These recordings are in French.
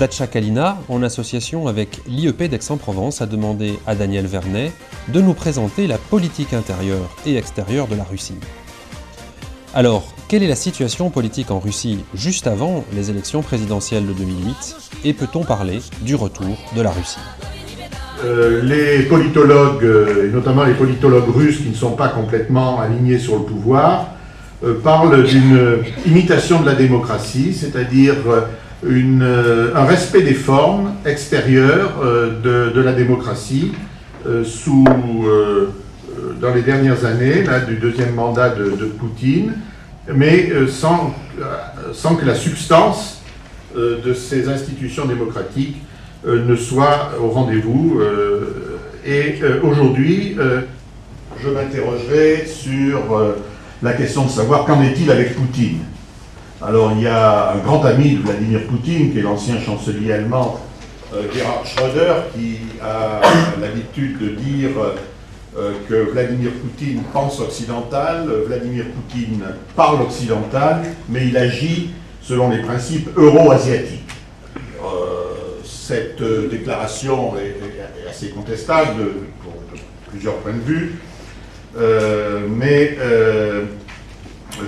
Dacia Kalina, en association avec l'IEP d'Aix-en-Provence, a demandé à Daniel Vernet de nous présenter la politique intérieure et extérieure de la Russie. Alors, quelle est la situation politique en Russie juste avant les élections présidentielles de 2008 et peut-on parler du retour de la Russie ? Les politologues, et notamment les politologues russes qui ne sont pas complètement alignés sur le pouvoir, parlent d'une imitation de la démocratie, c'est-à-dire un respect des formes extérieures de la démocratie dans les dernières années du deuxième mandat de Poutine, mais sans que la substance de ces institutions démocratiques ne soit au rendez-vous. Aujourd'hui, je m'interrogerai sur la question de savoir qu'en est-il avec Poutine. Alors, il y a un grand ami de Vladimir Poutine, qui est l'ancien chancelier allemand Gerhard Schröder, qui a l'habitude de dire que Vladimir Poutine pense occidental, Vladimir Poutine parle occidental, mais il agit selon les principes euro-asiatiques. Cette déclaration est assez contestable de plusieurs points de vue, mais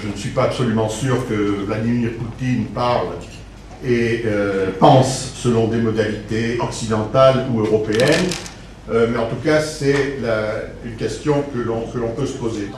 je ne suis pas absolument sûr que Vladimir Poutine parle et pense selon des modalités occidentales ou européennes, mais en tout cas c'est une question que l'on peut se poser.